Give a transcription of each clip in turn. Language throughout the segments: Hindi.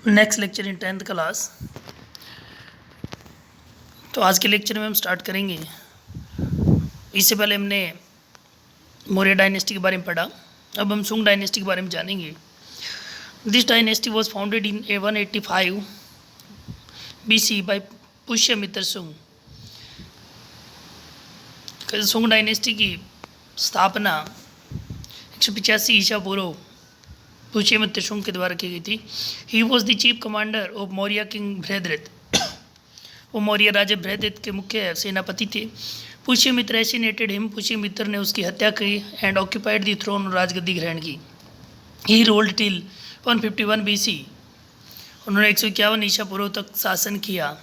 Next lecture in 10th class. तो आज के लेक्चर में हम स्टार्ट करेंगे। इससे पहले हमने मौर्य डायनेस्टी के बारे में पढ़ा। अब हम सुंग डायनेस्टी के बारे में जानेंगे। This dynasty was founded in 185 BC by Pushyamitra Sunga. Sunga dynasty की स्थापना 185 ईसा पूर्व पुष्यमित्र सुंग के द्वारा की गई थी। He was the chief commander of Maurya king Brihadratha. वो मौर्य राजा बृहद्रथ के मुख्य सेनापति थे। पुष्यमित्र एसिनेटेड हिम। पुष्यमित्र ने उसकी हत्या की एंड ऑक्यूपाइड द थ्रोन, राजगद्दी ग्रहण की। ही रोल्ड टिल 151 BC। उन्होंने 151 ईसा पूर्व तक शासन किया।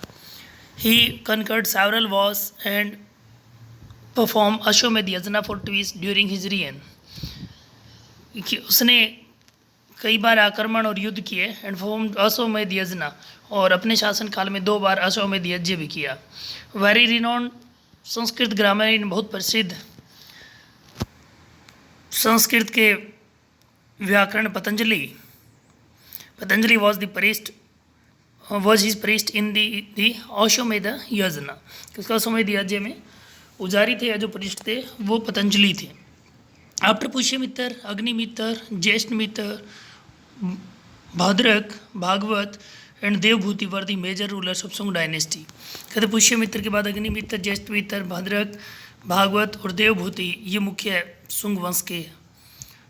ही conquered several Wars and perform अश्वमेध यज्ञ फॉर ट्वीस ड्यूरिंग हिज रियन। उसने कई बार आक्रमण और युद्ध किए एंड फॉर्म अश्वमेध यज्ञ, और अपने शासनकाल में 2 बार अश्वमेध यज्ञ भी किया। वेरी रिनोन्ड संस्कृत ग्रामर, बहुत प्रसिद्ध संस्कृत के व्याकरण पतंजलि वॉज हिज प्रीस्ट इन दी अश्वमेध यज्ञ। क्योंकि अश्वमेध यज्ञ में पुजारी थे या जो प्रीस्ट थे वो पतंजलि थे। After Pushyamitra, Agnimitra, Jyeshthamitra, Bhadraka, Bhagavata and Devabhuti were the major rulers of Sunga dynasty. कहते पुष्यमित्र के बाद अग्निमित्र, ज्येष्ठमित्र, भद्रक, भागवत और देवभूति ये मुख्य सुंग वंश के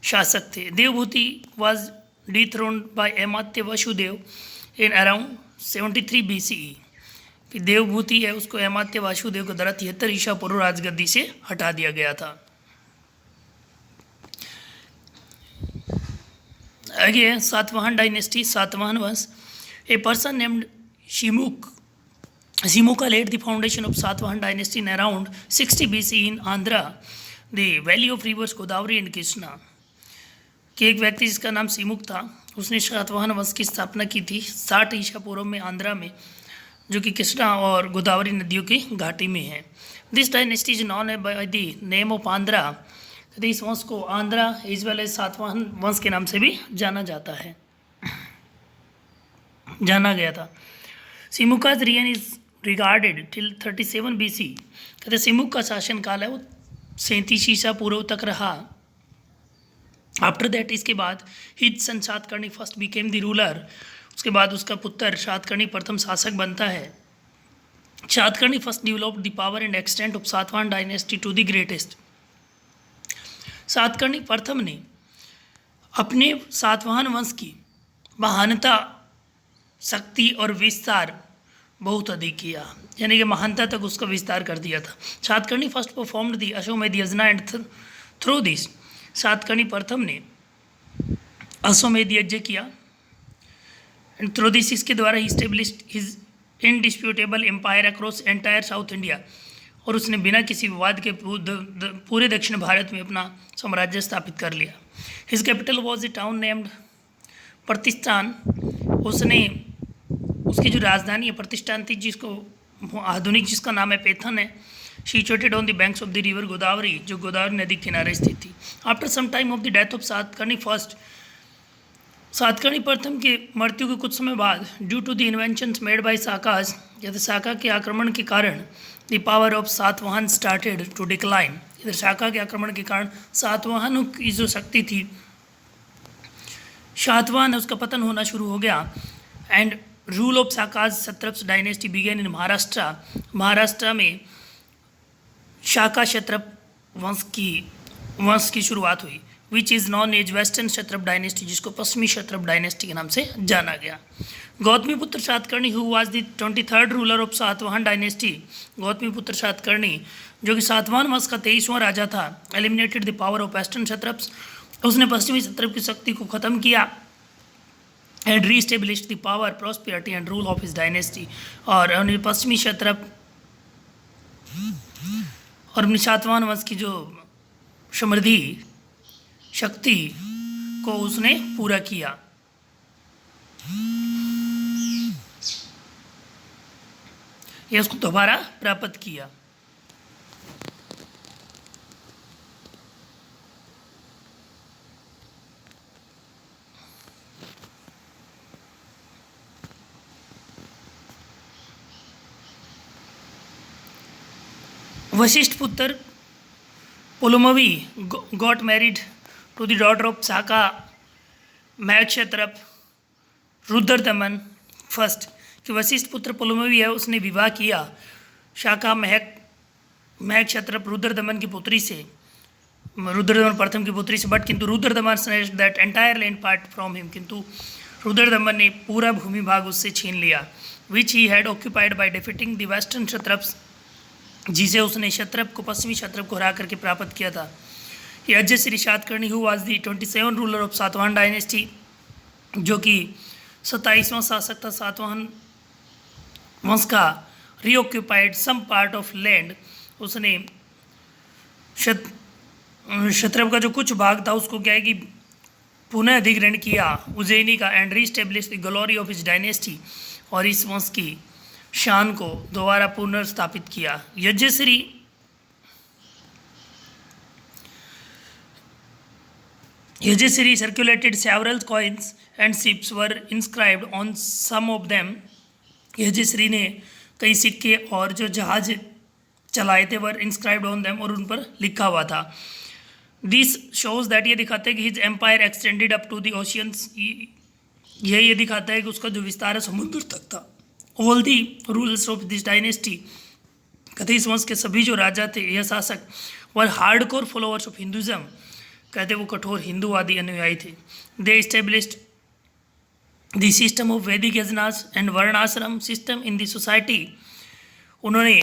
शासक थे। Devabhuti was dethroned by Amatya Vasudeva in around 73 BCE। कि देवभूति है उसको अमात्य वासुदेव के द्वारा 73 ईसा पूर्व राजगद्दी से हटा दिया गया था। आगे सातवाहन डायनेस्टी, सातवाहन वंश। A person named Shimuka laid the foundation of Satvahan dynasty in around 60 BC in Andhra, the valley of rivers Godavari and Krishna। कि एक व्यक्ति जिसका नाम सिमुक था उसने सातवाहन वंश की स्थापना की थी 60 ईसा पूर्व में आंध्रा में, जो कि कृष्णा और गोदावरी नदियों की घाटी में है। This dynasty is known by the name of Andhra. इस वंश को Andhra as well as Satavahana वंश के नाम से भी जाना गया था। Simuka's reign is regarded till 37 BC। कहते सिमुक का शासन काल है वो 37 ईसा पूर्व तक रहा। आफ्टर दैट, इसके बाद his son Satakarni first became the ruler. उसके बाद उसका पुत्र सातकर्णी प्रथम शासक बनता है। Satakarni first developed the power and extent of Satavahana dynasty to the greatest. Satakarni प्रथम ने अपने सातवाहन वंश की महानता, शक्ति और विस्तार बहुत अधिक किया, यानी कि महानता तक उसका विस्तार कर दिया था। सातकर्णी फर्स्ट परफॉर्म्ड द अश्वमेध यज्ञ एंड थ्रू दिस। सातकर्णी प्रथम ने अश्वमेध यज्ञ किया एंड थ्रू दिस, इसके द्वारा ही established his indisputable empire across entire South India. और उसने बिना किसी विवाद के पूरे दक्षिण भारत में अपना साम्राज्य स्थापित कर लिया। His capital was a town named प्रतिष्ठान। उसने उसकी जो राजधानी है प्रतिष्ठान थी, जिसको आधुनिक जिसका नाम है पैथन है। Situated on the banks of the river Godavari, जो गोदावरी नदी के किनारे स्थित थी। After some time of the death of Satakarni first, Satakarni प्रथम के मृत्यु के कुछ समय बाद, due to the invasions made by Sakas, यदि साका के आक्रमण के कारण the power of Satavahana started to decline. इधर साका के आक्रमण के कारण सातवाहनों की जो शक्ति थी, सातवाहन उसका पतन होना शुरू हो गया। And rule of Sakas Kshatrapa dynasty began in Maharashtra. Maharashtra में शाका क्षत्रप वंश की शुरुआत हुई, which is known as western Kshatrapa dynasty, जिसको पश्चिमी क्षत्रप डायनेस्टी के नाम से जाना गया। Gautamiputra Satakarni who was the 23rd ruler of Satavahana dynasty. Gautamiputra Satakarni जो कि सातवाहन वंश का 23वां राजा था, eliminated the power of western Kshatrapas. उसने पश्चिमी क्षत्रप की शक्ति को खत्म किया and reestablished the power, prosperity and rule of his dynasty. और पश्चिमी क्षत्रप और अपनी सातवाहन वंश की जो समृद्धि शक्ति को उसने पूरा किया। यह उसको दोबारा प्राप्त किया। Vashishtha Putra Pulumavi got married to the daughter of Shaka Mahakshatrapa Rudradaman first, कि वशिष्ठ पुत्र पुलुमवी है उसने विवाह किया शाका महक्षत्रप रुद्रदमन की पुत्री से, रुद्रदमन प्रथम की पुत्री से, बट किंतु Rudradaman snatched that entire land part from him, किंतु रुद्रदमन ने पूरा भूमि भाग उससे छीन लिया, which he had occupied by defeating the western Kshatrapas, जिसे उसने क्षत्रप को पश्चिमी क्षत्रप को हरा करके प्राप्त किया था। Yajnashri Satakarni who was the 27 ruler of Satavahana dynasty, जो कि 27वां शासक था सातवाहन वंश का, रीऑक्यूपाइड सम पार्ट ऑफ लैंड, उसने क्षत्रप का जो कुछ भाग था उसको क्या है कि पुनः अधिग्रहण किया उज्जैनी का, and reestablish the glory of his dynasty, और इस वंश की शान को दोबारा पुनर्स्थापित किया। Yajnashri circulated several coins and ships were inscribed on some of them, Yajnashri ने कई सिक्के और जो जहाज चलाए थे वर इंस्क्राइब्ड ऑन देम, और उन पर लिखा हुआ था। दिस शोज दैट, ये दिखाता है कि his empire extended up to the oceans, ये दिखाता है कि उसका जो विस्तार है समुद्र तक था। All the rulers of this dynasty, कहते इस वंश के सभी जो राजा थे या शासक वर हार्डकोर फॉलोअर्स ऑफ हिंदुज़म, कहते वो कठोर हिंदूवादी अनुयायी थे। दे इस्टेब्लिश्ड द सिस्टम ऑफ वैदिक यजनास एंड वर्णाश्रम सिस्टम इन द सोसाइटी, उन्होंने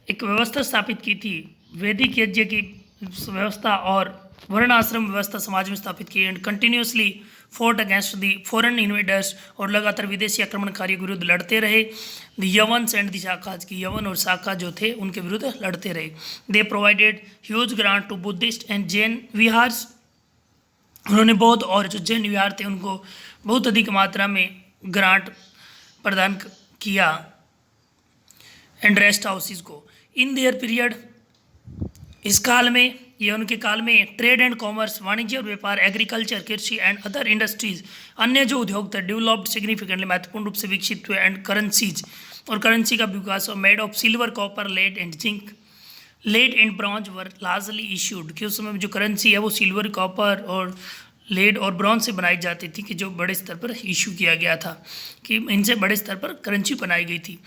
एक व्यवस्था स्थापित की थी, वैदिक यज्ञ की व्यवस्था और वर्णाश्रम व्यवस्था समाज में स्थापित की, and continuously fort against the foreign invaders, और लगातार विदेशी आक्रमणकारियों के विरुद्ध लड़ते रहे। द यवन्स एंड द शाकाज, की यवन और शाका जो थे उनके विरुद्ध लड़ते रहे। They provided huge grant to Buddhist and Jain viharas, उन्होंने बौद्ध और जो जैन विहार थे उनको बहुत अधिक मात्रा में ग्रांट प्रदान किया, एंड रेस्ट हाउसेज को। इन देयर पीरियड, इस काल में, ये उनके काल में, ट्रेड एंड कॉमर्स, वाणिज्य और व्यापार, एग्रीकल्चर, कृषि एंड अदर इंडस्ट्रीज, अन्य जो उद्योग थे, डेवलप्ड सिग्निफिकेंटली, महत्वपूर्ण रूप से विकसित हुए, एंड करेंसीज, और करेंसी का विकास, और made of silver, copper, lead and zinc, lead and bronze were largely issued, कि उस समय में जो करेंसी है वो सिल्वर, कॉपर और लेड और ब्रॉन्ज से बनाई जाती थी, कि जो बड़े स्तर पर इशू किया गया था, कि इनसे बड़े स्तर पर करेंसी बनाई गई थी।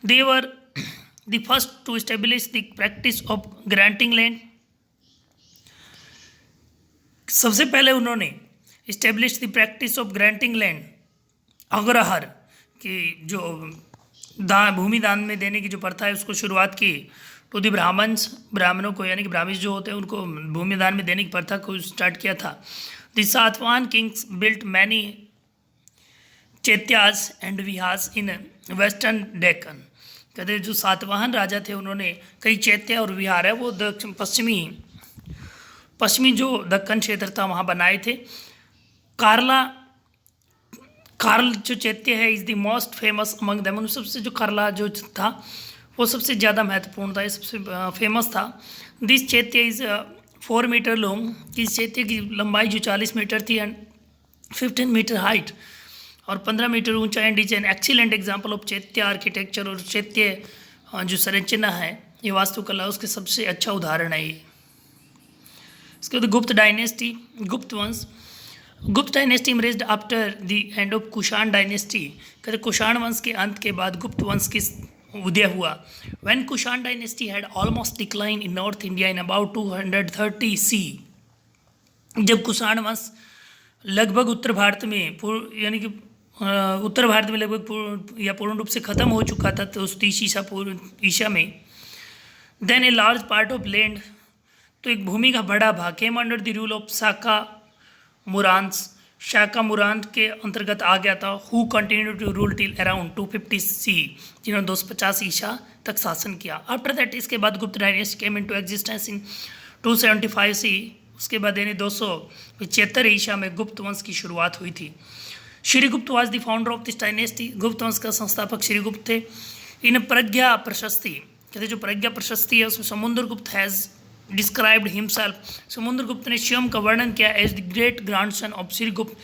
They were the first to establish the practice of granting land, सबसे पहले उन्होंने establish the practice of granting land, agrahara, कि जो भूमि दान में देने की जो प्रथा है उसको शुरुआत की, टू द ब्राह्मण्स, ब्राह्मणों को, यानी कि ब्राह्मण जो होते हैं उनको भूमि दान में देने की प्रथा को स्टार्ट किया था। The Satavahana kings built many chaityas and viharas in western Deccan, कहते जो सातवाहन राजा थे उन्होंने कई चैत्य और विहार है वो दक्षिण पश्चिमी जो दक्कन क्षेत्र था वहाँ बनाए थे। कार्ल जो चैत्य है is the most famous among them, उन सबसे जो कार्ला जो था वो सबसे ज़्यादा महत्वपूर्ण था, ये सबसे फेमस था। दिस चैत्य इज़ 4 मीटर लॉन्ग, इस चैत्य की लंबाई जो 40 मीटर थी एंड 15 मीटर हाइट और 15 मीटर ऊंचा, and is an excellent example of चैत्य आर्किटेक्चर, और चैत्य जो संरचना है ये वास्तुकला उसके सबसे अच्छा उदाहरण है ये। इसके बाद गुप्त डायनेस्टी, गुप्त वंश, Gupta dynasty emerged after the end of Kushan dynasty, कहते कुषाण वंश के अंत के बाद गुप्त वंश की उदय हुआ। When Kushan dynasty had almost decline in north India in about 230 सी, जब कुषाण वंश लगभग उत्तर भारत में यानी कि उत्तर भारत में लगभग या पूर्ण रूप से खत्म हो चुका था, तो उस 30 ईसा में, then a large part of land, तो एक भूमि का बड़ा भाग, came under the rule of Shaka मुरांस, शाका मुरान के अंतर्गत आ गया था, who continue to rule till around 250 C, जिन्होंने 250 ईसा तक शासन किया। आफ्टर दैट, इसके बाद गुप्त dynasty came into existence in 275 सी, उसके बाद यानी 275 ईसा में गुप्त वंश की शुरुआत हुई थी। Srigupta was the founder of this dynasty, Gupta वंश का संस्थापक श्रीगुप्त थे। इन प्रज्ञा प्रशस्ति, कहते जो प्रज्ञा प्रशस्ति है उसमें Samudragupta has described himself, Samudragupta ने स्वयं का वर्णन किया as the great grandson of Srigupta,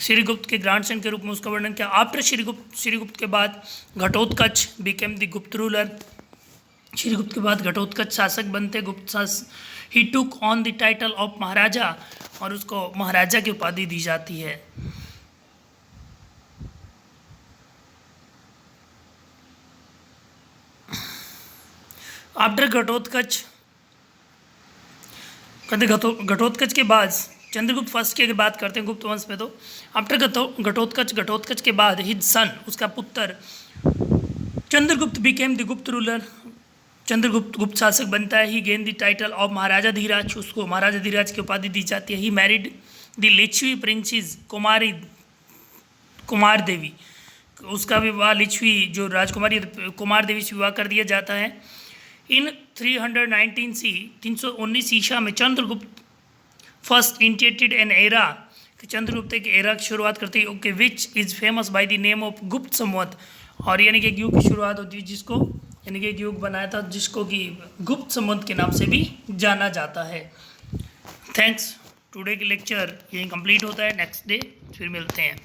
Srigupta के ग्रैंडसन के रूप में उसका वर्णन किया। आफ्टर श्रीगुप्त के बाद Ghatotkacha became the Gupta ruler, Shrigupta के बाद घटोत्कच शासक बनते गुप्त शासक। He took on the title of Maharaja, और उसको महाराजा की उपाधि दी जाती है। आफ्टर घटोत्कच, कहते घटोत्कच के बाद चंद्रगुप्त फर्स्ट की अगर बात करते हैं गुप्त वंश में, तो आफ्टर घटोत्कच के बाद हिज सन, उसका पुत्र Chandragupta became the Gupta ruler, Chandragupta Gupta शासक बनता है। He gain the title of Maharajadhiraj, उसको महाराजा धीराज की उपाधि दी जाती है। He married the Licchavi princess Kumaradevi, उसका विवाह लिच्छवी जो राजकुमारी कुमार देवी से विवाह कर दिया जाता है। इन 319 ईसा में Chandragupta first initiated an era, Chandragupta एक एरा की शुरुआत करते हैं, okay, which is famous by the name of Gupta Samvat, और यानी कि एक युग की शुरुआत होती है जिसको, यानी कि एक युग बनाया था जिसको कि गुप्त संवत के नाम से भी जाना जाता है। थैंक्स, टुडे की लेक्चर यहीं कंप्लीट होता है। नेक्स्ट डे फिर मिलते हैं।